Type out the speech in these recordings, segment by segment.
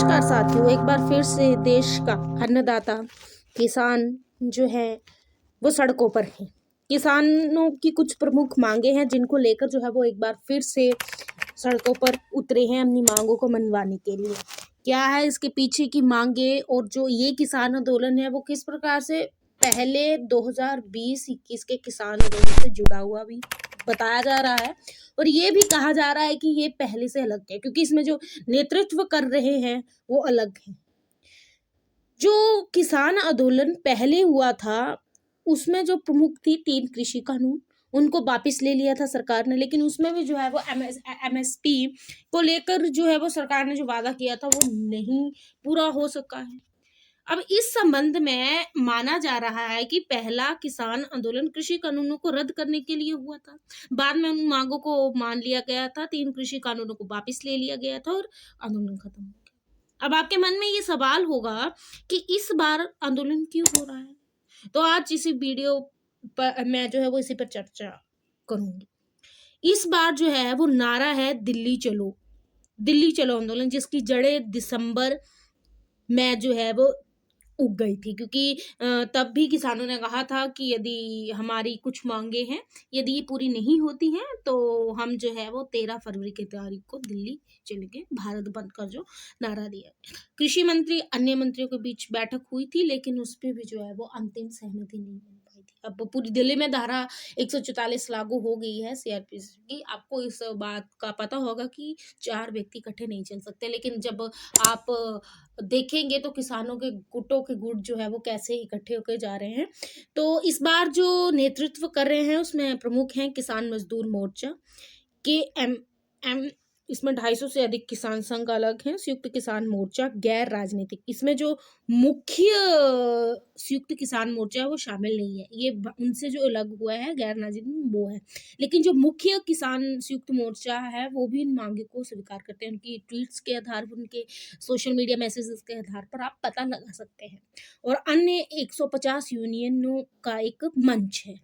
नमस्कार साथियों, एक बार फिर से देश का अन्नदाता किसान जो है वो सड़कों पर है। किसानों की कुछ प्रमुख मांगे हैं जिनको लेकर जो है वो एक बार फिर से सड़कों पर उतरे हैं अपनी मांगों को मनवाने के लिए। क्या है इसके पीछे की मांगे और जो ये किसान आंदोलन है वो किस प्रकार से पहले 2020-21 के किसान आंदोलन से जुड़ा हुआ भी बताया जा रहा है और ये भी कहा जा रहा है कि ये पहले से अलग है, क्योंकि इसमें जो नेतृत्व कर रहे हैं वो अलग है। जो किसान आंदोलन पहले हुआ था उसमें जो प्रमुख थी 3 कृषि कानून, उनको वापस ले लिया था सरकार ने, लेकिन उसमें भी जो है वो एमएसपी को लेकर जो है वो सरकार ने जो वादा किया था वो नहीं पूरा हो सका है। अब इस संबंध में माना जा रहा है कि पहला किसान आंदोलन कृषि कानूनों को रद्द करने के लिए हुआ था। बाद में उन मांगों को मान लिया गया था, 3 कृषि कानूनों को वापस ले लिया गया था और आंदोलन खत्म हो गया। अब आपके मन में ये सवाल होगा कि इस बार आंदोलन क्यों हो रहा है, तो आज इसी वीडियो पर मैं जो है वो इसी पर चर्चा करूंगी। इस बार जो है वो नारा है दिल्ली चलो आंदोलन, जिसकी जड़ें दिसंबर में जो है वो उग गई थी, क्योंकि तब भी किसानों ने कहा था कि यदि हमारी कुछ मांगे हैं, यदि ये पूरी नहीं होती हैं तो हम जो है वो 13 फरवरी की तारीख को दिल्ली चलेंगे, भारत बंद का जो नारा दिया। कृषि मंत्री अन्य मंत्रियों के बीच बैठक हुई थी, लेकिन उस पर भी जो है वो अंतिम सहमति नहीं बन पाई थी। अब पूरी दिल्ली में धारा 144 लागू हो गई है सीआरपीसी की। आपको इस बात का पता होगा कि 4 व्यक्ति इकट्ठे नहीं चल सकते, लेकिन जब आप देखेंगे तो किसानों के गुटों के गुट जो है वो कैसे इकट्ठे होकर जा रहे हैं। तो इस बार जो नेतृत्व कर रहे हैं उसमें प्रमुख हैं किसान मजदूर मोर्चा के एम इसमें 250 से अधिक किसान संघ अलग हैं, संयुक्त किसान मोर्चा गैर राजनीतिक, इसमें जो मुख्य संयुक्त किसान मोर्चा है वो शामिल नहीं है, ये उनसे जो अलग हुआ है गैर राजनीतिक वो है। लेकिन जो मुख्य किसान संयुक्त मोर्चा है वो भी इन मांगे को स्वीकार करते हैं। उनकी ट्वीट्स के आधार पर, उनके सोशल मीडिया मैसेजेस के आधार पर आप पता लगा सकते हैं। और अन्य 150 यूनियनों का एक मंच है।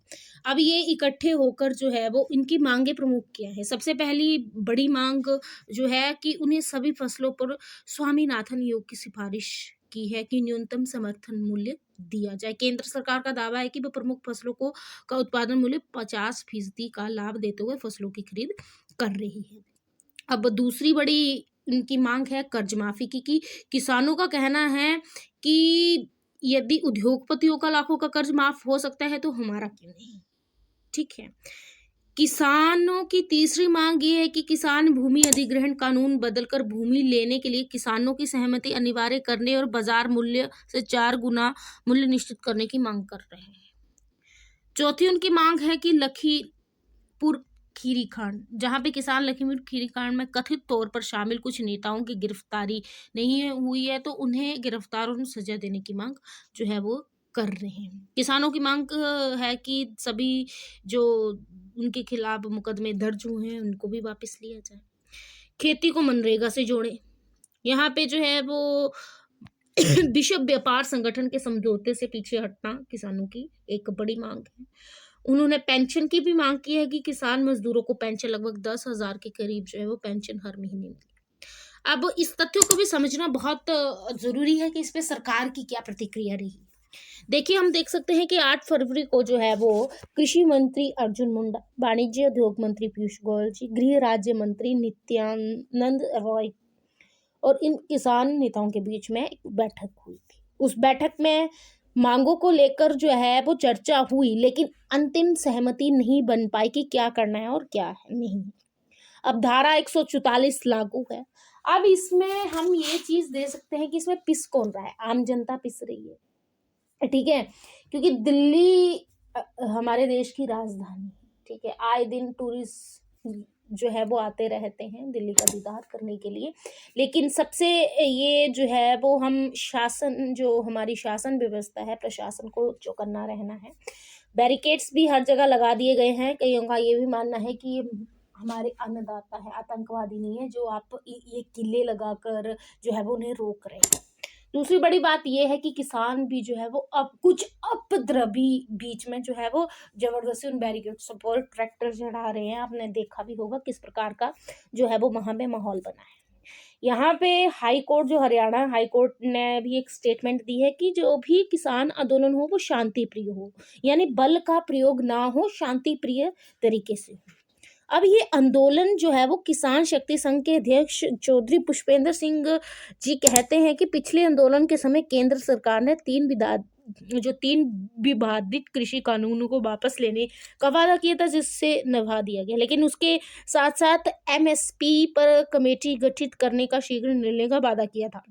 अब ये इकट्ठे होकर जो है वो इनकी मांगे प्रमुख क्या है। सबसे पहली बड़ी मांग जो है कि उन्हें सभी फसलों पर स्वामीनाथन योग की सिफारिश की है कि न्यूनतम समर्थन मूल्य दिया जाए। केंद्र सरकार का दावा है कि वह प्रमुख फसलों को का उत्पादन मूल्य 50% का लाभ देते हुए फसलों की खरीद कर रही है। अब दूसरी बड़ी इनकी मांग है कर्ज माफी की, कि किसानों का कहना है कि यदि उद्योगपतियों का लाखों का कर्ज माफ हो सकता है तो हमारा क्यों नहीं। ठीक है। किसानों की तीसरी मांग ये है कि किसान भूमि अधिग्रहण कानून बदलकर भूमि लेने के लिए किसानों की सहमति अनिवार्य करने और बाजार मूल्य से 4 गुना मूल्य निश्चित करने की मांग कर रहे हैं। चौथी उनकी मांग है कि लखीमपुर खीरी कांड, जहां पे किसान लखीमपुर खीरी कांड में कथित तौर पर शामिल कुछ नेताओं की गिरफ्तारी नहीं हुई है तो उन्हें गिरफ्तारों को सजा देने की मांग जो है वो कर रहे हैं। किसानों की मांग है कि सभी जो उनके खिलाफ मुकदमे दर्ज हुए हैं उनको भी वापस लिया जाए। खेती को मनरेगा से जोड़े, यहाँ पे जो है वो विश्व व्यापार संगठन के समझौते से पीछे हटना किसानों की एक बड़ी मांग है। उन्होंने पेंशन की भी मांग की है कि किसान मजदूरों को पेंशन लगभग 10,000 के करीब जो है वो पेंशन हर महीने मिले। अब इस तथ्यों को भी समझना बहुत जरूरी है कि इस पे सरकार की क्या प्रतिक्रिया रही। देखिए, हम देख सकते हैं कि 8 फरवरी को जो है वो कृषि मंत्री अर्जुन मुंडा, वाणिज्य उद्योग मंत्री पीयूष गोयल जी, गृह राज्य मंत्री नित्यानंद रॉय और इन किसान नेताओं के बीच में एक बैठक हुई थी। उस बैठक में मांगों को लेकर जो है वो चर्चा हुई, लेकिन अंतिम सहमति नहीं बन पाई कि क्या करना है और क्या है नहीं। अब धारा 144 लागू है। अब इसमें हम ये चीज दे सकते हैं कि इसमें पिस कौन रहा है, आम जनता पिस रही है। ठीक है, क्योंकि दिल्ली हमारे देश की राजधानी है। ठीक है, आए दिन टूरिस्ट जो है वो आते रहते हैं दिल्ली का दीदार करने के लिए, लेकिन सबसे ये जो है वो हम शासन, जो हमारी शासन व्यवस्था है, प्रशासन को चौकन्ना रहना है। बैरिकेड्स भी हर जगह लगा दिए गए हैं। कईयों का ये भी मानना है कि ये हमारे अन्नदाता है, आतंकवादी नहीं है जो आप ये किले लगाकर जो है वो उन्हें रोक रहे हैं। दूसरी बड़ी बात यह है कि किसान भी जो है वो अब कुछ उपद्रवी बीच में जो है वो जबरदस्ती उन बैरिकेड्स पर ट्रैक्टर चढ़ा रहे हैं। आपने देखा भी होगा किस प्रकार का जो है वो वहां पे माहौल बना है। यहाँ पे हाई कोर्ट, जो हरियाणा हाई कोर्ट ने भी एक स्टेटमेंट दी है कि जो भी किसान आंदोलन हो वो शांति प्रिय हो, यानी बल का प्रयोग ना हो, शांति प्रिय तरीके से। अब ये आंदोलन जो है वो किसान शक्ति संघ के अध्यक्ष चौधरी पुष्पेंद्र सिंह जी कहते हैं कि पिछले आंदोलन के समय केंद्र सरकार ने तीन विवादित कृषि कानूनों को वापस लेने का वादा किया था, जिससे निभा दिया गया, लेकिन उसके साथ साथ एमएसपी पर कमेटी गठित करने का शीघ्र निर्णय का वादा किया था।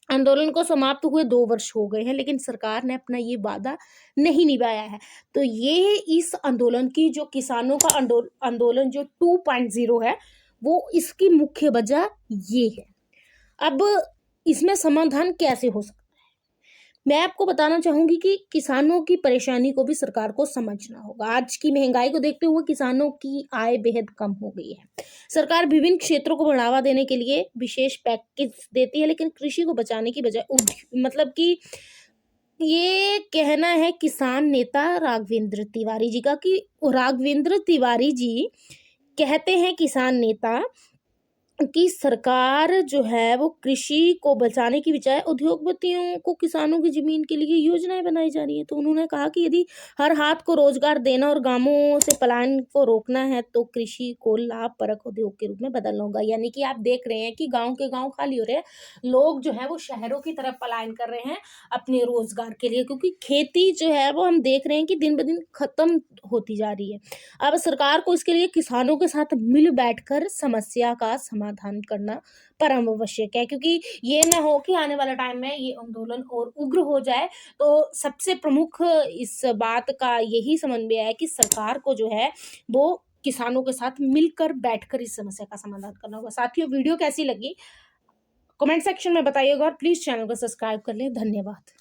आंदोलन को समाप्त हुए 2 वर्ष हो गए हैं, लेकिन सरकार ने अपना ये वादा नहीं निभाया है। तो ये इस आंदोलन की, जो किसानों का आंदोलन जो 2.0 है, वो इसकी मुख्य वजह ये है। अब इसमें समाधान कैसे हो सकता है? मैं आपको बताना चाहूंगी कि किसानों की परेशानी को भी सरकार को समझना होगा। आज की महंगाई को देखते हुए किसानों की आय बेहद कम हो गई है। सरकार विभिन्न क्षेत्रों को बढ़ावा देने के लिए विशेष पैकेज देती है, लेकिन कृषि को बचाने की बजाय मतलब कि ये कहना है किसान नेता राघवेंद्र तिवारी जी का, कि राघवेंद्र तिवारी जी कहते हैं किसान नेता कि सरकार जो है वो कृषि को बचाने की बजाय उद्योगपतियों को किसानों की जमीन के लिए योजनाएं बनाई जा रही है। तो उन्होंने कहा कि यदि हर हाथ को रोजगार देना और गांवों से पलायन को रोकना है तो कृषि को लाभप्रद उद्योग के रूप में बदलना होगा। यानी कि आप देख रहे हैं कि गांव के गांव खाली हो रहे हैं, लोग जो है वो शहरों की तरफ पलायन कर रहे हैं अपने रोजगार के लिए, क्योंकि खेती जो है वो हम देख रहे हैं कि दिन ब दिन खत्म होती जा रही है। अब सरकार को इसके लिए किसानों के साथ मिल बैठकर समस्या का समाधान करना परम आवश्यक है, क्योंकि ये ना हो कि आने वाला टाइम में ये आंदोलन और उग्र हो जाए। तो सबसे प्रमुख इस बात का यही समन्वय है कि सरकार को जो है वो किसानों के साथ मिलकर बैठकर इस समस्या का समाधान करना होगा। साथियों, वीडियो कैसी लगी कमेंट सेक्शन में बताइएगा और प्लीज चैनल को सब्सक्राइब कर लें। धन्यवाद।